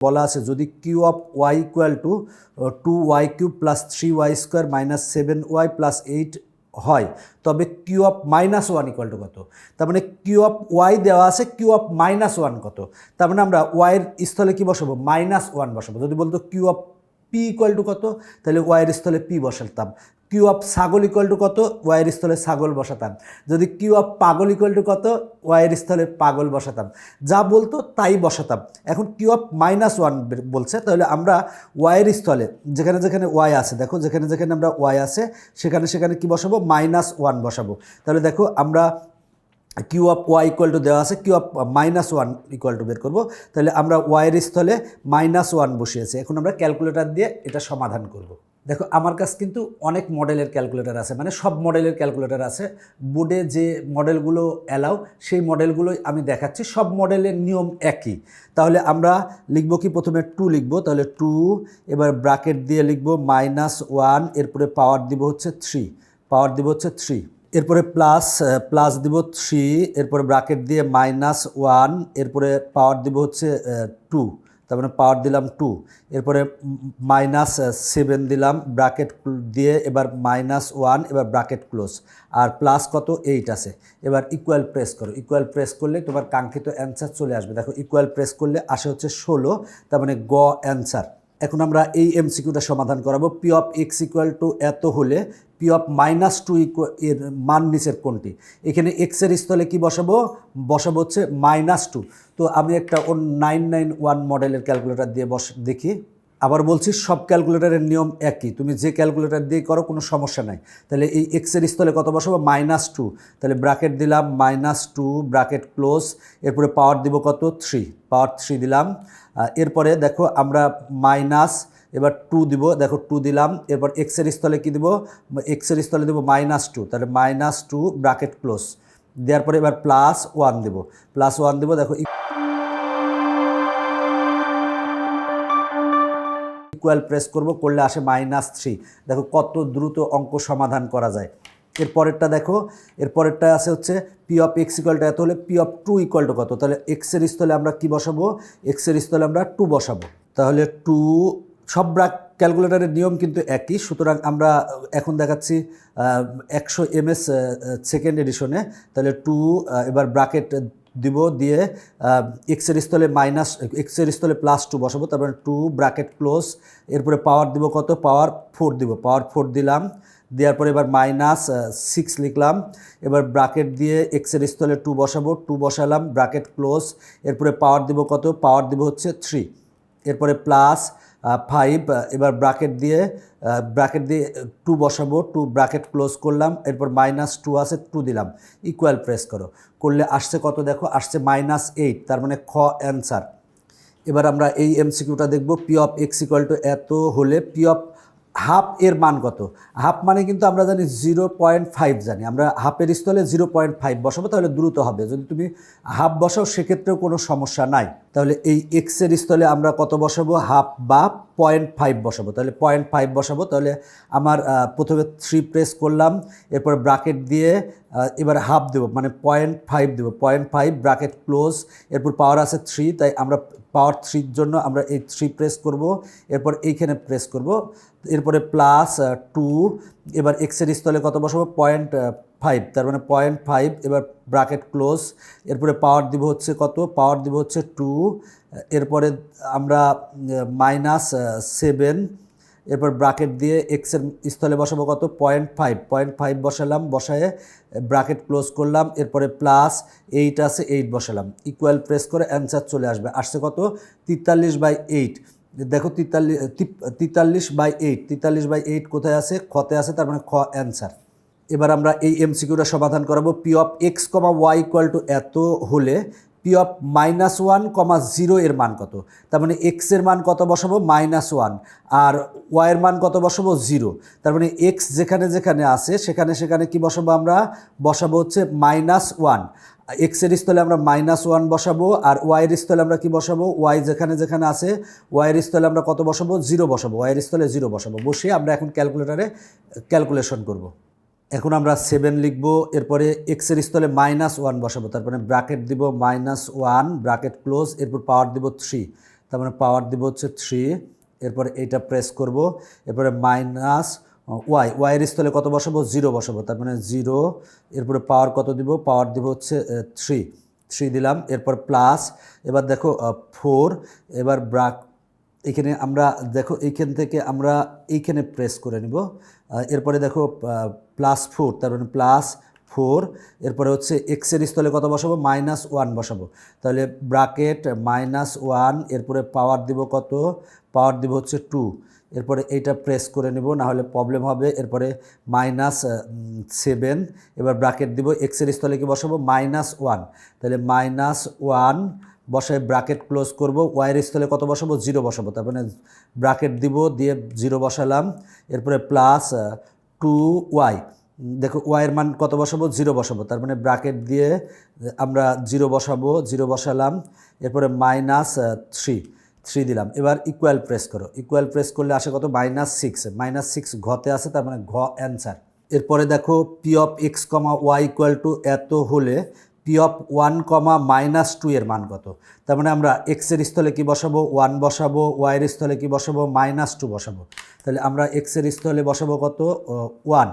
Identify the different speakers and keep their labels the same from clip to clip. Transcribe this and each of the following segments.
Speaker 1: বলা আছে যদি Q of Y equal to 2y cube plus 3y square minus 7y plus 8 হয় তবে Q of minus one equal to কত। তার মানে কিউ অফ ওয়াই দেওয়া আছে, কিউ অফ মাইনাস ওয়ান কত। তার মানে আমরা ওয়াইয়ের স্থলে কি বসাবো, মাইনাস ওয়ান বসাবো। যদি বলতো Q of P equal to কত, তাহলে ওয়াইয়ের স্থলে পি বসাতাম। কিউ অফ ছাগল ইকুয়াল টু কত, ওয়াইয়ের স্থলে ছাগল বসাতাম। যদি কিউ অফ পাগল ইকুয়াল টু কত, ওয়াইয়ের স্থলে পাগল বসাতাম। যা বলতো তাই বসাতাম। এখন কিউ অফ মাইনাস ওয়ান বলছে, তাহলে আমরা ওয়াইয়ের স্থলে যেখানে যেখানে ওয়াই আছে, দেখো যেখানে যেখানে আমরা ওয়াই আছে সেখানে সেখানে কি বসাবো, মাইনাস ওয়ান বসাবো। তাহলে দেখো আমরা Q of Y equal to দেওয়া আছে, Q of minus one equal to বের করবো। তাহলে আমরা ওয়াইয়ের স্থলে মাইনাস ওয়ান বসিয়েছি। এখন আমরা ক্যালকুলেটর দিয়ে এটা সমাধান করব। দেখো আমার কাছে কিন্তু অনেক মডেলের ক্যালকুলেটর আছে, মানে সব মডেলের ক্যালকুলেটর আছে। বোর্ডে যে মডেলগুলো অ্যালাউ সেই মডেলগুলোই আমি দেখাচ্ছি, সব মডেলের নিয়ম একই। তাহলে আমরা লিখব কি, প্রথমে 2 লিখব, তাহলে 2, এবার ব্র্যাকেট দিয়ে লিখব -1, এরপরে পাওয়ার দিব হচ্ছে 3, পাওয়ার দিব হচ্ছে 3, এরপরে প্লাস দিব 3, এরপরে ব্র্যাকেট দিয়ে -1, এরপরে পাওয়ার দিব হচ্ছে 2, তার মানে পাওয়ার দিলাম 2, এরপরে -7 দিলাম ব্র্যাকেট দিয়ে, এবার -1, এবার ব্র্যাকেট ক্লোজ, আর প্লাস কত 8 আছে। এবার ইকুয়াল প্রেস করো, ইকুয়াল প্রেস করলে তোমার কাঙ্ক্ষিত অ্যান্সার চলে আসবে। দেখো ইকুয়াল প্রেস করলে আসে হচ্ছে 16, তার মানে গ অ্যান্সার। এখন আমরা এই এমসিকিউটা সমাধান করাবো। P of x equal to এত হলে পি অফ -2 এর মান নিচের কোনটি। এখানে এক্সের স্থলে কি বসাবো, বসাবো হচ্ছে -2। তো আমি একটা 991 মডেলের ক্যালকুলেটর দিয়ে দেখি। আবার বলছি সব ক্যালকুলেটরের নিয়ম একই, তুমি যে ক্যালকুলেটর দিয়ে করো কোনো সমস্যা নাই। তাহলে এই এক্সের স্থলে কত বসাবো, -2, তাহলে ব্র্যাকেট দিলাম -2 ব্র্যাকেট ক্লোজ, এরপরে পাওয়ার দিব কত 3, পাওয়ার 3 দিলাম। এরপরে দেখো আমরা এবার 2 দিব, দেখো 2 দিলাম। এরপর এক্সের স্থলে কি দিব, এক্সের স্থলে দেবো -2, তাহলে -2 ব্র্যাকেট ক্লোজ দেওয়ার পরে এবার +1 দেব, +1 দেব। দেখো ইকুয়াল প্রেস করব, করলে আসে -3। দেখো কত দ্রুত অঙ্ক সমাধান করা যায়। এরপরেরটা দেখো, এরপরেরটা আছে হচ্ছে P of x equal to এত হলে পি অফ 2 ইকুয়াল টু কত। তাহলে এক্সের স্থলে আমরা কি বসাবো, এক্সের স্থলে আমরা 2 বসাবো। তাহলে 2, সব ক্যালকুলেটরের নিয়ম কিন্তু একই। সুতরাং আমরা এখন দেখাচ্ছি 100 ms সেকেন্ড এডিশনে। তাহলে 2, এবার ব্র্যাকেট দিব, দিয়ে এক্সের স্থলে এক্সের স্থলে +2 বসাবো, তারপরে 2 ব্র্যাকেট ক্লোজ, এরপরে পাওয়ার দিব কত, পাওয়ার 4 দিব, পাওয়ার 4 দিলাম। দেওয়ার পরে এবার -6 লিখলাম, এবার ব্র্যাকেট দিয়ে এক্সের স্থলে 2 বসাবো, 2 বসালাম, ব্র্যাকেট ক্লোজ, এরপরে পাওয়ার দিব কত, পাওয়ার দিব হচ্ছে 3, এরপরে +5, এবার ব্র্যাকেট দিয়ে 2 বসাবো, 2 ব্র্যাকেট ক্লোজ করলাম, এরপর -2 আছে 2 দিলাম, ইকুয়াল প্রেস করো, করলে আসছে কত, দেখো আসছে -8, তার মানে খ অ্যান্সার। এবার আমরা এই এমসিকিউটা দেখব। P of x equal to এত হলে পি অফ হাফ এর মান কত। হাফ মানে কিন্তু আমরা জানি 0.5 জানি, আমরা হাফের স্থলে 0.5 বসাবো, তাহলে দ্রুত হবে। যদি তুমি হাফ বসাও সেক্ষেত্রেও কোনো সমস্যা নাই। তাহলে এই এক্সের স্থলে আমরা কত বসাবো, হাফ বা 0.5 বসাবো। তাহলে 0.5 বসাবো। তাহলে আমার প্রথমে 3 প্রেস করলাম, এরপর ব্র্যাকেট দিয়ে এবার হাফ দেবো, মানে 0.5 দেবো, 0.5 ব্র্যাকেট ক্লোজ, এরপর পাওয়ার আছে 3, তাই আমরা পাওয়ার 3 জন্য আমরা এই 3 প্রেস করব, এরপর এইখানে প্রেস করব, এরপরে +2, এবার এক্সের স্থলে কত বসাবো, 0.5, তার মানে 0.5, এবার ব্র্যাকেট ক্লোজ, এরপরে পাওয়ার দিব হচ্ছে কত, পাওয়ার দিব হচ্ছে 2, এরপরে আমরা -7, এরপর ব্র্যাকেট দিয়ে এক্সের স্থলে বসাবো কত, 0.5 বসালাম, বসায়ে ব্র্যাকেট ক্লোজ করলাম, এরপরে +8 আছে 8 বসালাম, ইকুয়াল প্রেস করে অ্যান্সার চলে আসবে। আসছে কত, 43/8। দেখো 43/8, 43/8 কোথায় আছে, খতে আছে, তার মানে খ অ্যান্সার। এবার আমরা এই এমসিকিউটা সমাধান করাবো। P of X, Y equal to এত হলে পি অফ -1, 0 এর মান কত। তার মানে এক্স এর মান কত বসাবো, -1, আর ওয়াইয়ের মান কত বসাবো, 0। তার মানে এক্স যেখানে যেখানে আছে সেখানে সেখানে কি বসাবো, আমরা বসাবো হচ্ছে -1। এক্সের স্থলে আমরা -1 বসাবো, আর ওয়াইয়ের স্থলে আমরা কি বসাবো, ওয়াই যেখানে যেখানে আছে ওয়াইয়ের স্থলে আমরা কত বসাবো, 0 বসাবো, ওয়াইয়ের স্থলে 0 বসাবো। বসিয়ে আমরা এখন ক্যালকুলেটারে ক্যালকুলেশন করব। এখন আমরা 7 লিখব, এরপরে এক্সের স্থলে -1 বসাবো, তারপরে ব্র্যাকেট দিব -1 ব্র্যাকেট ক্লোজ, এরপর পাওয়ার দিব 3, তার মানে পাওয়ার দিব হচ্ছে 3, এরপরে এইটা প্রেস করব, এরপরে মাইনাস ওয়াইয়ের স্থলে কত বসাবো, 0 বসাবো, তার মানে 0, এরপরে পাওয়ার কত দিব, পাওয়ার দিব হচ্ছে 3 দিলাম, এরপর প্লাস, এবার দেখো 4, এবার এখানে আমরা দেখো এইখান থেকে আমরা এইখানে প্রেস করে নিব, এরপরে দেখো +4, তার মানে +4, এরপরে হচ্ছে এক্সের স্থলে কত বসাবো, -1 বসাবো, তাহলে ব্র্যাকেট -1, এরপরে পাওয়ার দিব কত, পাওয়ার দিব হচ্ছে 2, এরপরে এইটা প্রেস করে নেব, না হলে প্রবলেম হবে, এরপরে -7, এবার ব্র্যাকেট দিব, এক্সের স্থলে কি বসাবো, -1, তাহলে -1 বসায় ব্র্যাকেট ক্লোজ করব, ওয়াইয়ের স্থলে কত বসাবো, 0 বসাবো, তার মানে ব্র্যাকেট দিব, দিয়ে 0 বসালাম, এরপরে +2y, দেখো ওয়াইয়ের মান কত বসাবো, 0 বসাবো, তার মানে ব্র্যাকেট দিয়ে আমরা 0 বসাবো, 0 বসালাম, এরপরে -3 দিলাম, এবার ইকুয়াল প্রেস করো, ইকুয়াল প্রেস করলে আসে কত, -6 ঘতে আছে, তার মানে ঘ অ্যান্সার। এরপরে দেখো P(x, y) এত হলে P(1, -2) এর মান কত, তার মানে আমরা এক্সের স্থলে কি বসাবো, 1 বসাবো, ওয়াইয়ের স্থলে কি বসাবো, -2 বসাবো, তাহলে আমরা এক্সের স্থলে বসাবো কত, 1,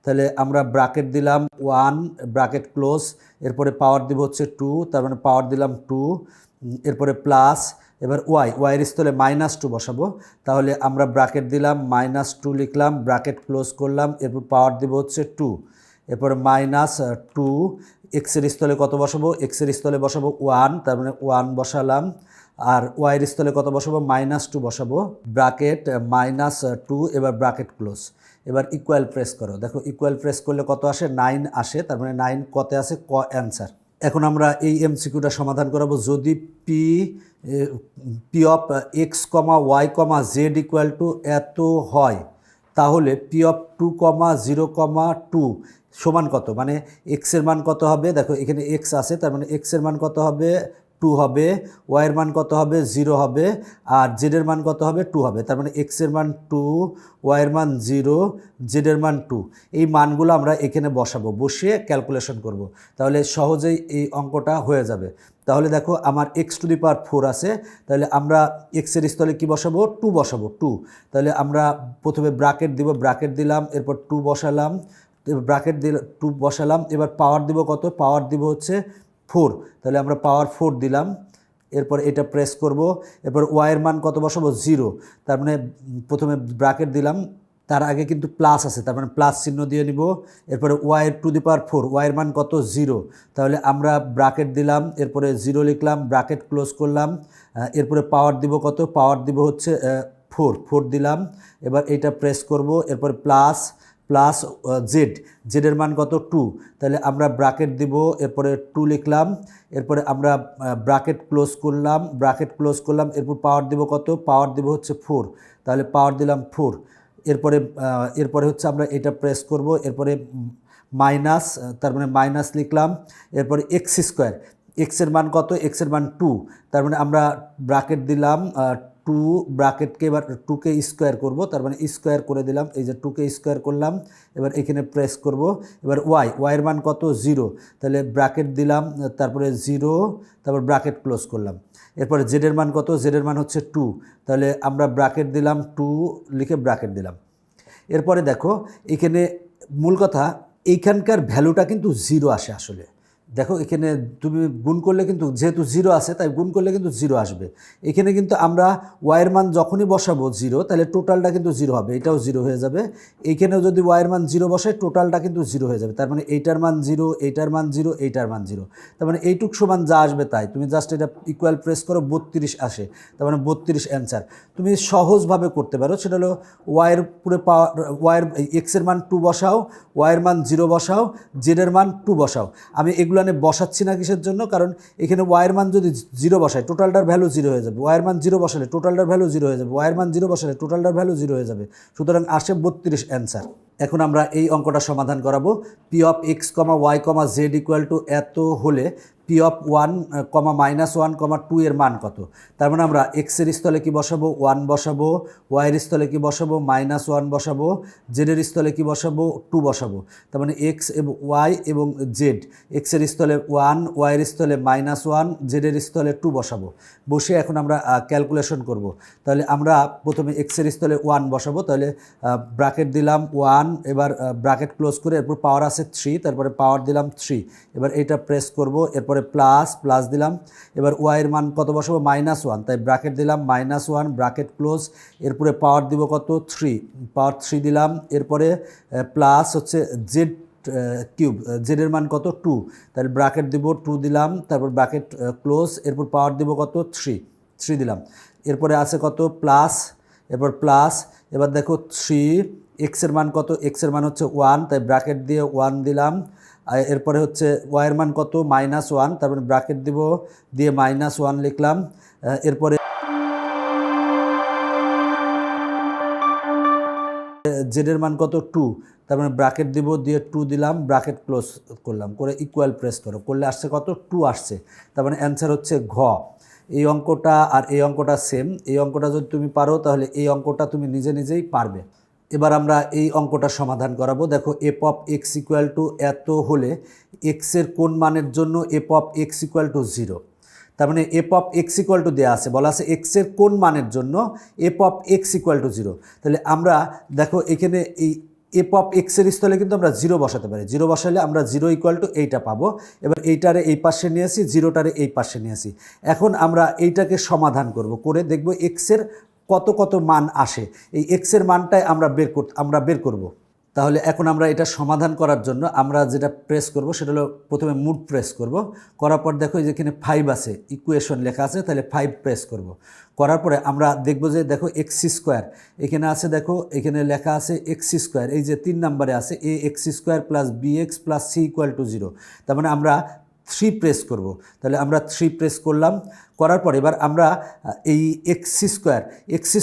Speaker 1: তাহলে আমরা ব্র্যাকেট দিলাম 1, ব্র্যাকেট ক্লোজ, এরপরে পাওয়ার দিব হচ্ছে 2, তার মানে পাওয়ার দিলাম 2, এরপরে প্লাস, এবার ওয়াইয়ের স্থলে -2 বসাবো, তাহলে আমরা ব্র্যাকেট দিলাম -2 লিখলাম, ব্র্যাকেট ক্লোজ করলাম, এরপর পাওয়ার দিব হচ্ছে 2, এরপরে -2, এক্সের স্থলে কত বসাবো, এক্সের স্থলে বসাবো 1, তার মানে 1 বসালাম, আর ওয়াইয়ের স্থলে কত বসাবো, -2 বসাবো, ব্র্যাকেট -2, এবার ব্র্যাকেট ক্লোজ, এবার ইকুয়াল প্রেস করো, দেখো ইকুয়াল প্রেস করলে কত আসে, 9 আসে, তার মানে 9 কতে আছে, ক অ্যান্সার। এখন আমরা এই এমসিকিউটা সমাধান করাবো, যদি P(x, y, z) এত হয়, তাহলে P(2, 0, 2) সমান কত, মানে এক্সের মান কত হবে, দেখো এখানে এক্স আছে, তার মানে এক্সের মান কত হবে, 2 হবে, ওয়াইয়ের মান কত হবে, 0 হবে, আর জেডের মান কত হবে, 2 হবে, তার মানে এক্সের মান 2, ওয়াইয়ের মান 0, জেডের মান 2, এই মানগুলো আমরা এখানে বসাবো, বসিয়ে ক্যালকুলেশন করব, তাহলে সহজেই এই অঙ্কটা হয়ে যাবে। তাহলে দেখো আমার x⁴ আছে, তাহলে আমরা এক্সের স্থলে কি বসাবো, 2 বসাবো, 2, তাহলে আমরা প্রথমে ব্র্যাকেট দিব, ব্র্যাকেট দিলাম, এরপর 2 বসালাম, ব্র্যাকেট দিলাম, 2 বসালাম, এবার পাওয়ার দিব কত, পাওয়ার দিব হচ্ছে 4, তাহলে আমরা পাওয়ার 4 দিলাম, এরপর এটা প্রেস করব, এরপর ওয়াইয়ের মান কত বসাবো, 0, তার মানে প্রথমে ব্র্যাকেট দিলাম, তার আগে কিন্তু প্লাস আছে, তার মানে প্লাস চিহ্ন দিয়ে নিব, এরপরে y⁴, ওয়াইয়ের মান কত, 0, তাহলে আমরা ব্র্যাকেট দিলাম, এরপরে 0 লিখলাম, ব্র্যাকেট ক্লোজ করলাম, এরপরে পাওয়ার দিব কত, পাওয়ার দিব হচ্ছে 4 দিলাম, এবার এইটা প্রেস করব, এরপর প্লাস জেডের মান কত, 2, তাহলে আমরা ব্র্যাকেট দিব, এরপরে 2 লিখলাম, এরপরে আমরা ব্র্যাকেট ক্লোজ করলাম, এরপর পাওয়ার দিব কত, পাওয়ার দিব হচ্ছে 4, তাহলে পাওয়ার দিলাম 4, এরপরে হচ্ছে আমরা এটা প্রেস করব, এরপরে মাইনাস, তার মানে মাইনাস লিখলাম, এরপরে x², এক্সের মান কত, এক্সের মান 2, তার মানে আমরা ব্র্যাকেট দিলাম 2, ব্র্যাকেটকে এবার 2কে স্কোয়ার করব, তার মানে স্কোয়ার করে দিলাম, এই যে 2কে স্কোয়ার করলাম, এবার এখানে প্রেস করব, এবার ওয়াইয়ের মান কত, 0, তাহলে ব্র্যাকেট দিলাম, তারপরে 0, তারপর ব্র্যাকেট ক্লোজ করলাম, এরপরে জেডের মান কত, জেডের মান হচ্ছে 2, তাহলে আমরা ব্র্যাকেট দিলাম, 2 লিখে ব্র্যাকেট দিলাম। এরপরে দেখো এখানে মূল কথা, এইখানকার ভ্যালুটা কিন্তু 0 আসে আসলে, দেখো এখানে তুমি গুণ করলে কিন্তু যেহেতু 0 আছে, তাই গুণ করলে কিন্তু 0 আসবে, এখানে কিন্তু আমরা ওয়াইয়ের মান যখনই বসাবো 0, তাহলে টোটালটা কিন্তু 0 হবে, এটাও 0 হয়ে যাবে, এইখানেও যদি ওয়াইয়ের মান 0 বসায়, টোটালটা কিন্তু 0 হয়ে যাবে, তার মানে এইটার মান 0, এইটার মান 0, এইটার মান 0, তার মানে এইটুক সমান যা আসবে তাই, তুমি জাস্ট এটা ইকুয়াল প্রেস করো, 32 আসে, তার মানে 32 অ্যান্সার। তুমি সহজভাবে করতে পারো, সেটা হলো ওয়াইয়ের পুরো ওয়াইয়ের এক্সের মান 2 বসাও, ওয়াইয়ের মান 0 বসাও, জেডের মান 2 বসাও, আমি এগুলো বসাচ্ছি না কিসের জন্য, কারণ এখানে ওয়াইয়ের মান যদি 0 বসায়, টোটালটার ভ্যালু 0 হয়ে যাবে, ওয়াইয়ের মান 0 বসালে টোটালটার ভ্যালু 0 হয়ে যাবে, ওয়াইয়ের মান 0 বসালে টোটালটার ভ্যালু 0 হয়ে যাবে, সুতরাং আসে 32 অ্যান্সার। এখন আমরা এই অঙ্কটা সমাধান করাবো, P(x, y, z) এত হলে পি অফ 1, -1, 2 এর মান কত। তার মানে আমরা এক্সের স্থলে কি বসাবো, 1 বসাবো, ওয়াইয়ের স্থলে কি বসাবো, -1 বসাবো, জেডের স্থলে কি বসাবো, 2 বসাবো। তার মানে এক্স এবং ওয়াই এবং জেড, এক্সের স্থলে 1, ওয়াইয়ের স্থলে -1, জেডের স্থলে 2 বসাবো। বসে এখন আমরা ক্যালকুলেশন করব। তাহলে আমরা প্রথমে এক্সের স্থলে 1 বসাবো, তাহলে ব্র্যাকেট দিলাম 1, এবার ব্র্যাকেট ক্লোজ করে এরপর পাওয়ার আছে 3, তারপরে পাওয়ার দিলাম 3, এবার এটা প্রেস করব, এরপরে প্লাস দিলাম। এবার ওয়াইয়ের মান কত বসাবো, -1, তাই ব্র্যাকেট দিলাম -1, ব্র্যাকেট ক্লোজ, এরপরে পাওয়ার দিব কত 3, পাওয়ার 3 দিলাম, এরপরে প্লাস হচ্ছে জেড কিউব, জেডের মান কত 2, তাহলে ব্র্যাকেট দিব 2 দিলাম, তারপর ব্র্যাকেট ক্লোজ, এরপর পাওয়ার দিব কত 3 দিলাম, এরপরে আছে কত প্লাস, এরপর প্লাস, এবার দেখো 3, এক্সের মান কত, এক্সের মান হচ্ছে 1, তাই ব্র্যাকেট দিয়ে 1 দিলাম, এরপরে হচ্ছে ওয়াইয়ের মান কত -1, তারপরে ব্র্যাকেট দিব দিয়ে -1 লিখলাম, এরপরে জেডের মান কত 2, তার মানে ব্র্যাকেট দিব দিয়ে 2 দিলাম, ব্র্যাকেট ক্লোজ করলাম, করে ইকুয়াল প্রেস করলে আসছে কত 2 আসছে। তার মানে অ্যান্সার হচ্ছে ঘ। এই অঙ্কটা আর এই অঙ্কটা সেম, এই অঙ্কটা যদি তুমি পারো তাহলে এই অঙ্কটা তুমি নিজেই পারবে। এবার আমরা এই অঙ্কটা সমাধান করাবো। দেখো F of x equal to এত হলে এক্সের কোন মানের জন্য F of x equal to 0। তার মানে F of x equal to দেওয়া আছে, বলা আছে এক্সের কোন মানের জন্য F of x equal to 0। তাহলে আমরা দেখো এখানে এই এফ অফ এক্সের স্থলে কিন্তু আমরা 0 বসাতে পারি, 0 বসালে আমরা 0 ইকুয়াল টু এইটা পাবো। এবার এইটারে এই পাশে নিয়ে আসি, 0টারে এই পাশে নিয়ে আসি। এখন আমরা এইটাকে সমাধান করব, করে দেখব এক্সের কত মান আসে। এই এক্সের মানটাই আমরা বের করব। তাহলে এখন আমরা এটা সমাধান করার জন্য আমরা যেটা প্রেস করব সেটা হলো প্রথমে মুড প্রেস করব, করার পর দেখো যেখানে 5 আছে, ইকুয়েশন লেখা আছে, তাহলে 5 প্রেস করব। করার পরে আমরা দেখব যে দেখো এক্স স্কোয়ার এখানে আছে, দেখো এখানে লেখা আছে এক্স স্কোয়ার, এই যে 3 নম্বরে আছে a x square plus b x plus c equal to 0। তার মানে আমরা 3 প্রেস করব। তাহলে আমরা 3 প্রেস করলাম, করার পর এবার আমরা এই এক্স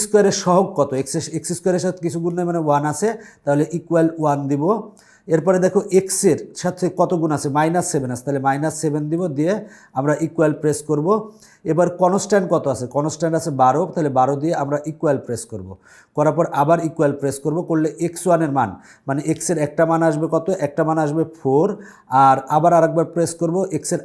Speaker 1: স্কোয়ারের সহগ কত, এক্স স্কোয়ারের সাথে কিছু গুণ মানে 1 আছে, তাহলে ইকুয়াল 1 দিব। এরপরে দেখো এক্সের সাথে কত গুণ আছে, -7 আছে, তাহলে -7 দিব, দিয়ে আমরা ইকুয়াল প্রেস করব। এবার কনস্ট্যান্ট কত আছে, কনস্ট্যান্ট আছে 12, তাহলে 12 দিয়ে আমরা ইকুয়াল প্রেস করব। করার পর আবার ইকুয়াল প্রেস করব, করলে x1 এর মান মানে এক্সের একটা মান আসবে কত, একটা মান আসবে 4, আর আবার আরেকবার প্রেস করব, এক্সের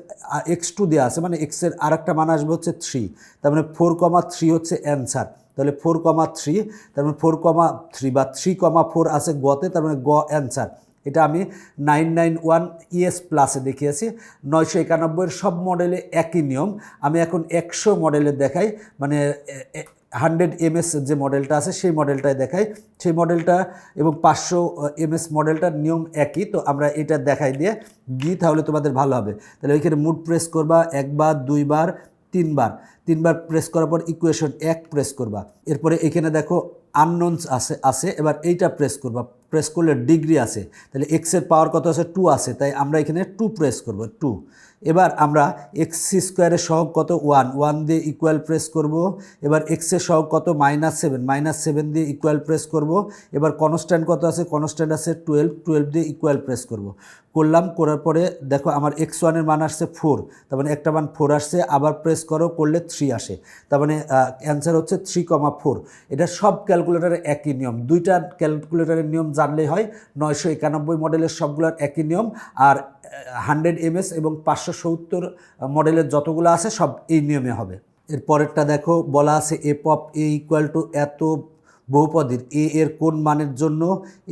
Speaker 1: x2 দেওয়া আছে মানে এক্সের আরেকটা মান আসবে হচ্ছে 3, তার মানে 4,3 হচ্ছে অ্যান্সার। তাহলে 4,3, তার মানে 4,3 বা 3,4 আছে গতে, তার মানে গ অ্যান্সার। এটা আমি 991 ES প্লাসে দেখিয়েছি। 991 সব মডেলে একই নিয়ম। আমি এখন 100 মডেলে দেখাই, মানে 100 MS যে মডেলটা আছে সেই মডেলটাই দেখাই। সেই মডেলটা এবং 500 MS মডেলটার নিয়ম একই, তো আমরা এটা দেখাই দিয়ে দিই, তাহলে তোমাদের ভালো হবে। তাহলে ওইখানে মুড প্রেস করবা, একবার, দুইবার, তিনবার প্রেস করার পর ইকুয়েশন 1 প্রেস করবা। এরপরে এখানে দেখো আননোনস আছে, এবার এইটা প্রেস করবা, প্রেস করলে ডিগ্রি আছে, তাহলে এক্সের পাওয়ার কত আছে 2 আছে, তাই আমরা এখানে 2 প্রেস করব 2। এবার আমরা এক্স স্কোয়ারের সহগ কত 1 দিয়ে ইকুয়াল প্রেস করব। এবার এক্সের সহগ কত -7 দিয়ে ইকুয়াল প্রেস করব। এবার কনস্ট্যান্ট কত আছে, কনস্ট্যান্ট আছে 12 দিয়ে ইকুয়াল প্রেস করার পরে দেখো আমার x1 এর মান আসছে 4, তার মানে একটা মান 4 আসছে, আবার প্রেস করলে 3 আসে, তার মানে অ্যান্সার হচ্ছে 3,4। এটা সব ক্যালকুলেটারের একই নিয়ম, দুইটা ক্যালকুলেটারের নিয়ম জানলেই হয়। 991 মডেলের সবগুলোর একই নিয়ম, আর 100 MS এবং 570 মডেলের যতগুলো আছে সব এই নিয়মে হবে। এর পরেরটা দেখো বলা আছে F of A equal to এত বহুপদীর এ এর কোন মানের জন্য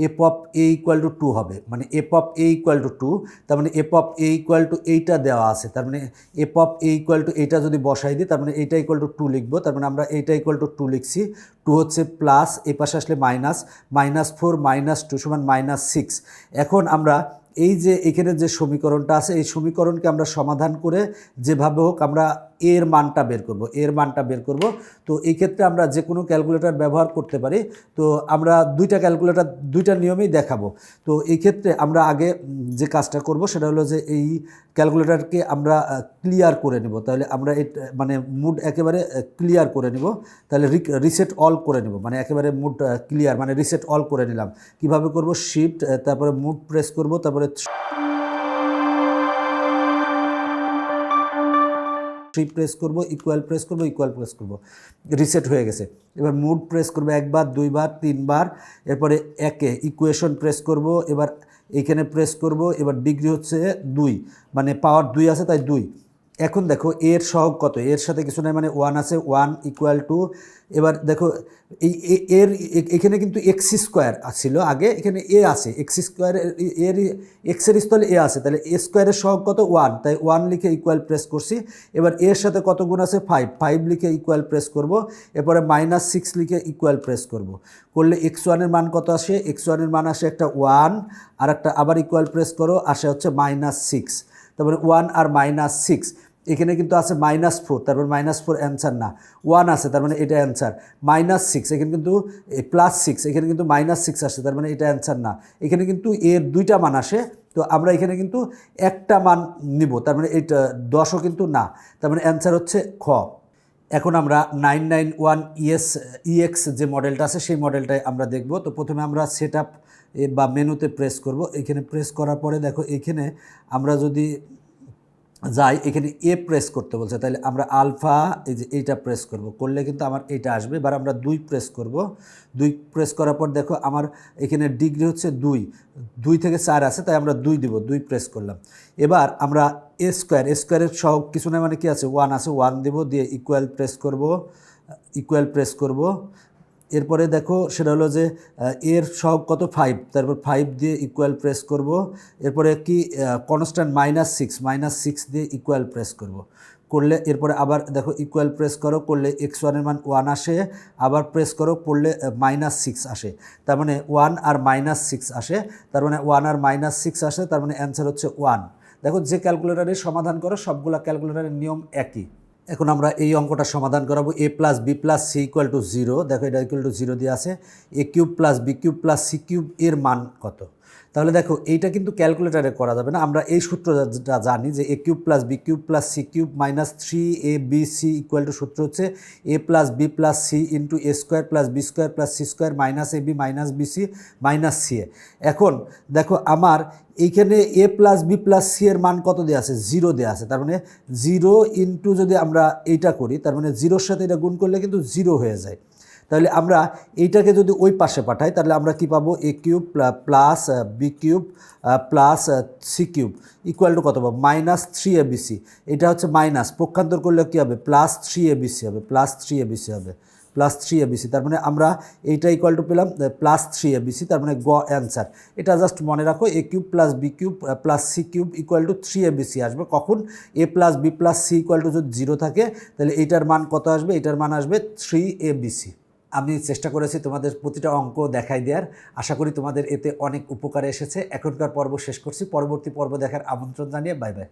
Speaker 1: F of A equal to 2 হবে, মানে F of A equal to 2, তার মানে F of A equal to এইটা দেওয়া আছে, তার মানে F of A equal to এইটা যদি বসাই দিই, তার মানে এইটা ইকুয়াল টু 2 লিখবো, তার মানে আমরা এইটা ইকুয়াল টু 2 লিখছি। 2 হচ্ছে প্লাস, এই পাশে আসলে -4 -2 সমান -6। এখন আমরা এই যে এখানে যে সমীকরণটা আছে এই সমীকরণকে আমরা সমাধান করে যেভাবে হোক আমরা এর মানটা বের করব। তো এই ক্ষেত্রে আমরা যে কোনো ক্যালকুলেটর ব্যবহার করতে পারি। তো আমরা দুইটা নিয়মেই দেখাবো। তো এই ক্ষেত্রে আমরা আগে যে কাজটা করব সেটা হলো যে এই ক্যালকুলেটরকে আমরা ক্লিয়ার করে নেব। তাহলে আমরা মানে মুড একেবারে ক্লিয়ার করে নেব, তাহলে রিসেট অল করে নেব, মানে একেবারে মুড ক্লিয়ার মানে রিসেট অল করে নিলাম। কিভাবে করব, শিফট তারপরে মুড প্রেস করব, তারপরে 3 প্রেস করব, ইকুয়াল প্রেস করব, ইকুয়াল প্রেস করব, রিসেট হয়ে গেছে। এবার মুড প্রেস করব একবার, দুইবার, তিনবার, এরপরে একে ইকুয়েশন প্রেস করব, এবার এইখানে প্রেস করব, এবার ডিগ্রি হচ্ছে 2, মানে পাওয়ার 2 আছে তাই 2। এখন দেখো এর সহগ কত, এর সাথে কিছু নাই মানে 1 আছে, 1 ইকুয়াল টু, এবার দেখো এই এর এখানে কিন্তু এক্স স্কোয়ার ছিল আগে, এখানে এ আছে, এক্স স্কোয়ার এর এক্সের স্থলে এ আছে, তাহলে এ স্কোয়ারের সহগ কত 1, তাই 1 লিখে ইকুয়াল প্রেস করছি। এবার এর সাথে কত গুণ আছে 5, 5 লিখে ইকুয়াল প্রেস করব, এরপরে -6 লিখে ইকুয়াল প্রেস করব, করলে x1 এর মান কত আসে, x1 এর মান আসে একটা 1, আর একটা আবার ইকুয়াল প্রেস করো, আসে হচ্ছে -6, তারপরে 1 আর -6, এখানে কিন্তু আছে -4, তারপর -4 অ্যান্সার না, 1 আছে তার মানে এটা অ্যান্সার, -6 এখানে কিন্তু +6, এখানে কিন্তু -6 আসে তার মানে এটা অ্যান্সার না, এখানে কিন্তু এর 2টা মান আসে, তো আমরা এখানে কিন্তু একটা মান নিব, তার মানে এটা 10ও কিন্তু না, তার মানে অ্যান্সার হচ্ছে খ। এখন আমরা 991 EX যে মডেলটা আছে সেই মডেলটাই আমরা দেখব। তো প্রথমে আমরা সেট আপ বা মেনুতে প্রেস করব, এখানে প্রেস করার পরে দেখো এইখানে আমরা যদি যাই, এখানে এ প্রেস করতে বলছে, তাহলে আমরা আলফা এই যে এইটা প্রেস করব, করলে কিন্তু আমার এইটা আসবে। এবার আমরা 2 প্রেস করব, 2 প্রেস করার পর দেখো আমার এখানে ডিগ্রি হচ্ছে 2, 2 থেকে 4 আছে তাই আমরা 2 দিব, 2 প্রেস করলাম। এবার আমরা এ স্কোয়ারের সহগ কিছু না মানে কি আছে 1 আছে, 1 দেব, দিয়ে ইকুয়াল প্রেস করব, ইকুয়াল প্রেস করব। এরপরে দেখো সেটা হলো যে এর সহগ কত 5, তারপর 5 দিয়ে ইকুয়াল প্রেস করব, এরপরে কি কনস্ট্যান্ট -6 দিয়ে ইকুয়াল প্রেস করব, করলে এরপরে আবার দেখো ইকুয়াল প্রেস করো, করলে x1 এর মান 1 আসে, আবার প্রেস করো, করলে -6 আসে, তার মানে 1 আর -6 আসে, তার মানে 1 আর -6 আসে, তার মানে অ্যান্সার হচ্ছে 1। দেখো যে ক্যালকুলেটারে সমাধান করো সবগুলা ক্যালকুলেটারের নিয়ম একই। এখন আমরা এই অঙ্কটা সমাধান করাবো। a + b + c = 0, দেখো এটা =0 দিয়ে আছে, a³ + b³ + c³ এর মান কত। তাহলে দেখো এইটা কিন্তু ক্যালকুলেটারে করা যাবে না, আমরা এই সূত্রটা জানি যে a³ + b³ + c³ - 3abc = সূত্র হচ্ছে a + b + c × a² + b² + c² - ab - bc - ca। এখন দেখো আমার এইখানে a + b + c এর মান কত দেওয়া আছে, 0 দেওয়া আছে, তার মানে 0 ইন্টু যদি আমরা এইটা করি, তার মানে 0-র সাথে এটা গুণ করলে কিন্তু 0 হয়ে যায়। তাহলে আমরা এইটাকে যদি ওই পাশে পাঠাই তাহলে আমরা কি পাবো, a³ + b³ + c³ = কত পাবো, -3abc। এটা হচ্ছে মাইনাস, পক্ষান্তর করলে কী হবে, +3abc হবে, +3abc হবে, +3abc। তার মানে আমরা এইটা = পেলাম +3abc, তার মানে গ অ্যান্সার। এটা জাস্ট মনে রাখো, a³ + b³ + c³ = 3abc আসবে কখন, a + b + c যদি 0 থাকে তাহলে এইটার মান কত আসবে, এটার মান আসবে 3abc। আমি চেষ্টা করেছি তোমাদের প্রতিটা অঙ্ক দেখাই দেওয়ার, আশা করি তোমাদের এতে অনেক উপকারে এসেছে। এখনকার পর্ব শেষ করছি, পরবর্তী পর্ব দেখার আমন্ত্রণ জানিয়ে বাই বাই।